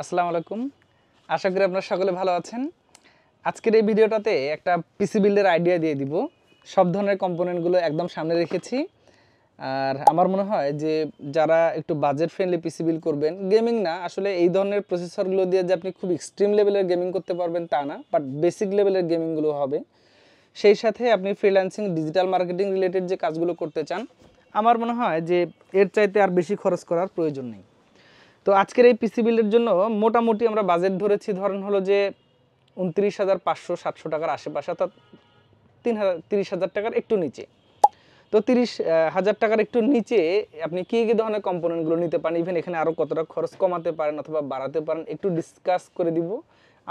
আসসালামু আলাইকুম। আশা করি আপনারা সকলে ভালো আছেন। আজকের এই ভিডিওটাতে একটা পিসি বিল্ডের আইডিয়া দিয়ে দিব। সব ধরনের কম্পোনেন্টগুলো একদম সামনে রেখেছি। আর আমার মনে হয় যে যারা একটু বাজেট ফ্রেন্ডলি পিসি বিল্ড করবেন, গেমিং না আসলে এই ধরনের প্রসেসরগুলো দিয়ে যে আপনি খুব এক্সট্রিম লেভেলের গেমিং করতে পারবেন তা না, বাট বেসিক লেভেলের গেমিংগুলো হবে। সেই সাথে আপনি ফ্রিল্যান্সিং, ডিজিটাল মার্কেটিং রিলেটেড যে কাজগুলো করতে চান, আমার মনে হয় যে এর চাইতে আর বেশি খরচ করার প্রয়োজন নেই। তো আজকের এই পিসি বিল্ডের জন্য মোটামুটি আমরা বাজেট ধরেছি, ধরেন হলো যে 29,500-700 টাকার আশেপাশে, অর্থাৎ 30,000 টাকার একটু নিচে। তো 30,000 টাকার একটু নিচে আপনি কী কী ধরনের কম্পোনেন্টগুলো নিতে পারেন, ইভেন এখানে আরও কতটা খরচ কমাতে পারেন অথবা বাড়াতে পারেন, একটু ডিসকাস করে দিব।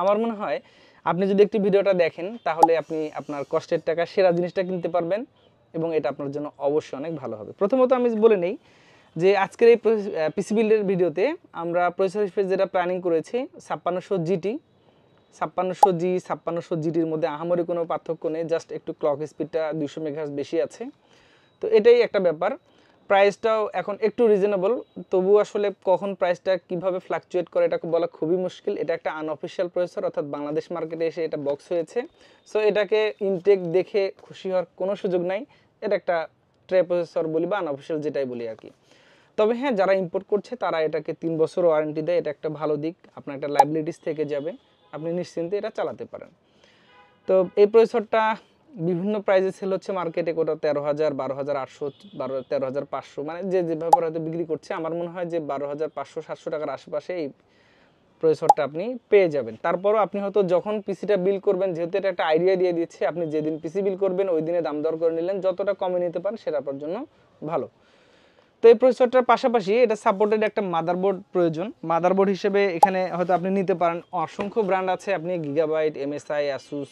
আমার মনে হয় আপনি যদি একটি ভিডিওটা দেখেন তাহলে আপনি আপনার কষ্টের টাকা সেরা জিনিসটা কিনতে পারবেন এবং এটা আপনার জন্য অবশ্যই অনেক ভালো হবে। প্রথমত আমি বলে নেই যে আজকের এই পিসি বিল্ডের ভিডিওতে আমরা প্রসেসর হিসেবে যেটা প্ল্যানিং করেছি 5600 জিটি, 5600 জি 5600 জিটির মধ্যে আহামরি কোনো পার্থক্য নেই, জাস্ট একটু ক্লক স্পিডটা 200 মেগাহার্টজ বেশি আছে। তো এটাই একটা ব্যাপার। প্রাইসটাও এখন একটু রিজনেবল, তবু আসলে কখন প্রাইসটা কিভাবে ফ্লাকচুয়েট করে এটা বলা খুবই মুশকিল। এটা একটা আনঅফিসিয়াল প্রসেসর, অর্থাৎ বাংলাদেশ মার্কেটে এসে এটা বক্স হয়েছে। সো এটাকে ইনটেক দেখে খুশি হওয়ার কোনো সুযোগ নাই। এটা একটা ট্রে প্রসেসর বলি বা আনঅফিসিয়াল যেটাই বলি আর কি। তবে হ্যাঁ, যারা ইম্পোর্ট করছে তারা এটাকে 3 বছর ওয়ারেন্টি দেয়, এটা একটা ভালো দিক। আপনার একটা লাইবিলিটিস থেকে যাবে, আপনি নিশ্চিন্তে এটা চালাতে পারেন। তো এই প্রসেসরটা বিভিন্ন প্রাইসে সেল হচ্ছে মার্কেটে, কোটা 13,000, 12,800, 13,500, মানে যে যেভাবে হয়তো বিক্রি করছে। আমার মনে হয় যে 12,500-700 টাকার আশেপাশে এই প্রসেসরটা আপনি পেয়ে যাবেন। তারপরও আপনি হয়তো যখন পিসিটা বিল করবেন, যেহেতু এটা একটা আইডিয়া দিয়ে দিচ্ছে, আপনি যেদিন পিসি বিল করবেন ওই দিনে দাম দর করে নিলেন, যতটা কমে নিতে পারেন সেটা আপনার জন্য ভালো। তো এই প্রসেসরটার পাশাপাশি এটা সাপোর্টেড একটা মাদারবোর্ড প্রয়োজন। মাদারবোর্ড হিসেবে এখানে হয়তো আপনি নিতে পারেন, অসংখ্য ব্র্যান্ড আছে, আপনি গিগাবাইট, এমএসআই, আসুস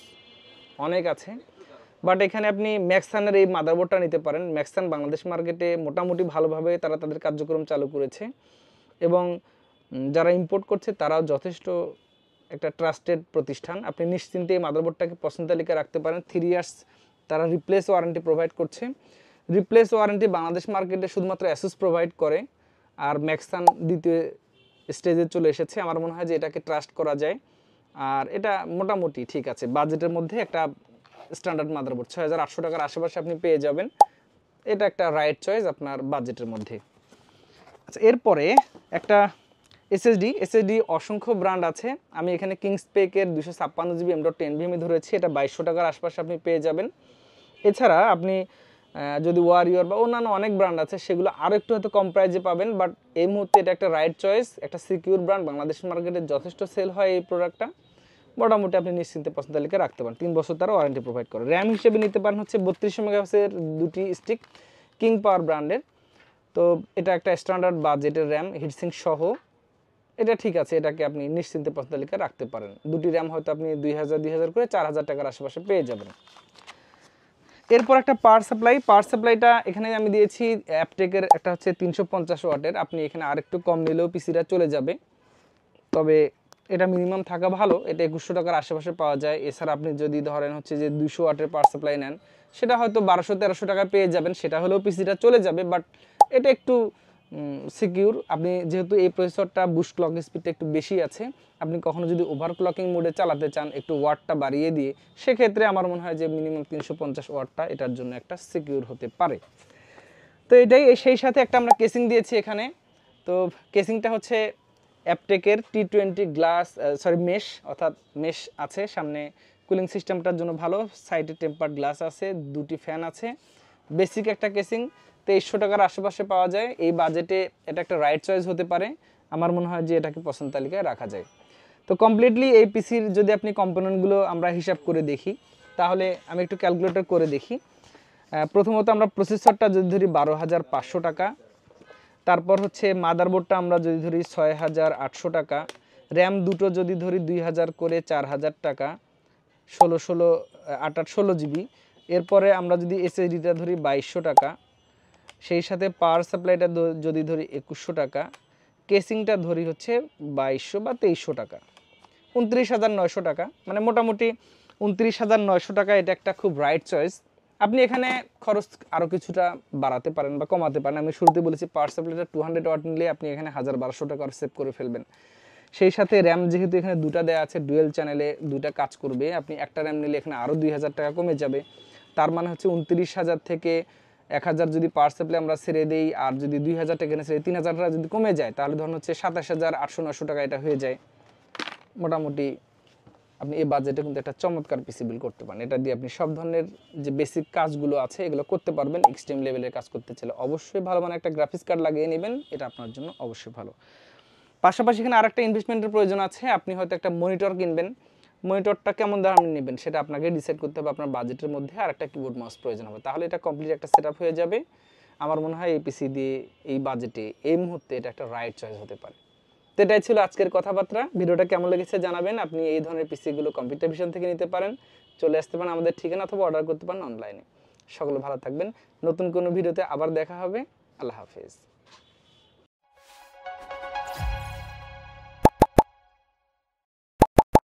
অনেক আছে। বাট এখানে আপনি ম্যাক্সানের এই মাদারবোর্ডটা নিতে পারেন। ম্যাক্সান বাংলাদেশ মার্কেটে মোটামুটি ভালোভাবে তারা তাদের কার্যক্রম চালু করেছে এবং যারা ইম্পোর্ট করছে তারাও যথেষ্ট একটা ট্রাস্টেড প্রতিষ্ঠান। আপনি নিশ্চিন্তে এই মাদারবোর্ডটাকে পছন্দ তালিকায় রাখতে পারেন। 3 ইয়ার্স তারা রিপ্লেস ওয়ারেন্টি প্রোভাইড করছে। রিপ্লেস ওয়ারেন্টি বাংলাদেশ মার্কেটে শুধুমাত্র অ্যাসুস প্রোভাইড করে, আর ম্যাক্সান দ্বিতীয় স্টেজে চলে এসেছে। আমার মনে হয় যে এটাকে ট্রাস্ট করা যায়, আর এটা মোটামুটি ঠিক আছে। বাজেটের মধ্যে একটা স্ট্যান্ডার্ড মাদারবোর্ড 6,800 টাকার আশেপাশে আপনি পেয়ে যাবেন। এটা একটা রাইট চয়েস আপনার বাজেটের মধ্যে। আচ্ছা, এরপরে একটা এসএসডি অসংখ্য ব্র্যান্ড আছে। আমি এখানে কিংসপেকের 256 জিবি M.2 ধরেছি, এটা 2200 টাকার আশপাশে আপনি পেয়ে যাবেন। এছাড়া আপনি যদি ওয়ারিয়র বা অন্যান্য অনেক ব্র্যান্ড আছে, সেগুলো আরও একটু হয়তো কম প্রাইজে পাবেন, বাট এই মুহূর্তে এটা একটা রাইট চয়েস, একটা সিকিউর ব্র্যান্ড। বাংলাদেশ মার্কেটে যথেষ্ট সেল হয় এই প্রোডাক্টটা। মোটামুটি আপনি নিশ্চিন্তে পছন্দ তালিকা রাখতে পারেন। 3 বছর তারা ওয়ারেন্টি প্রোভাইড করে। র্যাম হিসেবে নিতে পারেন হচ্ছে 3200 মেগাহার্টজের দুটি স্টিক, কিং পাওয়ার ব্র্যান্ডের। তো এটা একটা স্ট্যান্ডার্ড বাজেটের র্যাম, হিটসিং সহ। এটা ঠিক আছে, এটাকে আপনি নিশ্চিন্তে পছন্দ তালিকা রাখতে পারেন। দুটি র্যাম হয়তো আপনি 2000 করে 4000 টাকার আশেপাশে পেয়ে যাবেন। এরপর একটা পাওয়ার সাপ্লাইটা এখানে আমি দিয়েছি অ্যাপটেকের একটা হচ্ছে 350 ওয়াটের। আপনি এখানে আরেকটু কম নিলেও পিসিটা চলে যাবে, তবে এটা মিনিমাম থাকা ভালো। এটা 2100 টাকার আশেপাশে পাওয়া যায়। এছাড়া আপনি যদি ধরেন হচ্ছে যে 200 ওয়াটের পাওয়ার সাপ্লাই নেন, সেটা হয়তো 1200-1300 টাকায় পেয়ে যাবেন, সেটা হলেও পিসিটা চলে যাবে, বাট এটা একটু সিকিউর। আপনি যেহেতু এই প্রসেসরটা বুস্ট ক্লক স্পিডটা একটু বেশি আছে, আপনি কখনো যদি ওভারক্লকিং মোডে চালাতে চান, একটু ওয়াটটা বাড়িয়ে দিয়ে, সেক্ষেত্রে আমার মনে হয় যে মিনিমাম 350 ওয়াটটা এটার জন্য একটা সিকিউর হতে পারে। তো এটাই, সেই সাথে একটা আমরা কেসিং দিয়েছি এখানে। তো কেসিংটা হচ্ছে অ্যাপটেকের T20 গ্লাস, মেশ, অর্থাৎ মেশ আছে সামনে। কুলিং সিস্টেমটার জন্য ভালো। সাইডে টেম্পার্ড গ্লাস আছে, দুটি ফ্যান আছে। বেসিক একটা কেসিং 2300 টাকার আশেপাশে পাওয়া যায়। এই বাজেটে এটা একটা রাইট চয়েস হতে পারে। আমার মনে হয় যে এটাকে পছন্দ তালিকায় রাখা যায়। তো কমপ্লিটলি এই পিসির যদি আপনি কম্পোনেন্টগুলো আমরা হিসাব করে দেখি, তাহলে আমি একটু ক্যালকুলেটর করে দেখি। প্রথমত আমরা প্রসেসরটা যদি ধরি 12,500 টাকা, তারপর হচ্ছে মাদারবোর্ডটা আমরা যদি ধরি 6,800 টাকা, র্যাম দুটো যদি ধরি 2,000 করে 4,000 টাকা, 16 জিবি। এরপরে আমরা যদি এসএসডিটা ধরি 2200 টাকা, সেই সাথে পাওয়ার সাপ্লাইটা যদি ধরি 2100 টাকা, কেসিংটা ধরি হচ্ছে 2200 বা 2300 টাকা, 29,900 টাকা। মানে মোটামুটি 29,900 টাকা। এটা একটা খুব রাইট চয়েস। আপনি এখানে খরচ আরও কিছুটা বাড়াতে পারেন বা কমাতে পারেন। আমি শুরুতে বলেছি পাওয়ার সাপ্লাইটা 200 ওয়াট নিলে আপনি এখানে 1,000-1,200 টাকা সেভ করে ফেলবেন। সেই সাথে র্যাম যেহেতু এখানে দুটা দেওয়া আছে, ডুয়েল চ্যানেলে দুটা কাজ করবে, আপনি একটা র্যাম নিলে এখানে আরও 2000 টাকা কমে যাবে। তার মানে হচ্ছে 29,000 থেকে 1000 যদি পাওয়ার সাপ্লাই আমরা ছেড়ে দিই, আর যদি 2000 টাকা এখানে ছেড়ে 3000 টাকা যদি কমে যায়, তাহলে ধরুন হচ্ছে 27,800-900 টাকা এটা হয়ে যায়। মোটামুটি আপনি এই বাজেটে কিন্তু একটা চমৎকার পিসি বিল করতে পারেন। এটা দিয়ে আপনি সব ধরনের যে বেসিক কাজগুলো আছে এগুলো করতে পারবেন। এক্সট্রিম লেভেলের কাজ করতে চাইলে অবশ্যই ভালো মানের একটা গ্রাফিক্স কার্ড লাগিয়ে নেবেন, এটা আপনার জন্য অবশ্যই ভালো। পাশাপাশি এখানে আরেকটা ইনভেস্টমেন্টের প্রয়োজন আছে। আপনি হয়তো একটা মনিটর কিনবেন, মনিটরটা কেমন দাম নেবেন সেটা আপনাকে ডিসাইড করতে হবে। আপনার বাজেটের মধ্যে আরেকটা কিবোর্ড মাউস প্রয়োজন হবে, তাহলে এটা কমপ্লিট একটা সেটআপ হয়ে যাবে। আমার মনে হয় এই পিসি দিয়ে এই বাজেটে এই মুহূর্তে এটা একটা রাইট চয়েস হতে পারে। তো এটাই ছিল আজকের কথাবার্তা। ভিডিওটা কেমন লেগেছে জানাবেন। আপনি এই ধরনের পিসিগুলো কম্পিউটার ভিশন থেকে নিতে পারেন, চলে আসতে পারেন আমাদের ঠিকানা, অথবা অর্ডার করতে পারেন অনলাইনে। সকলে ভালো থাকবেন, নতুন কোনো ভিডিওতে আবার দেখা হবে। আল্লাহ হাফেজ।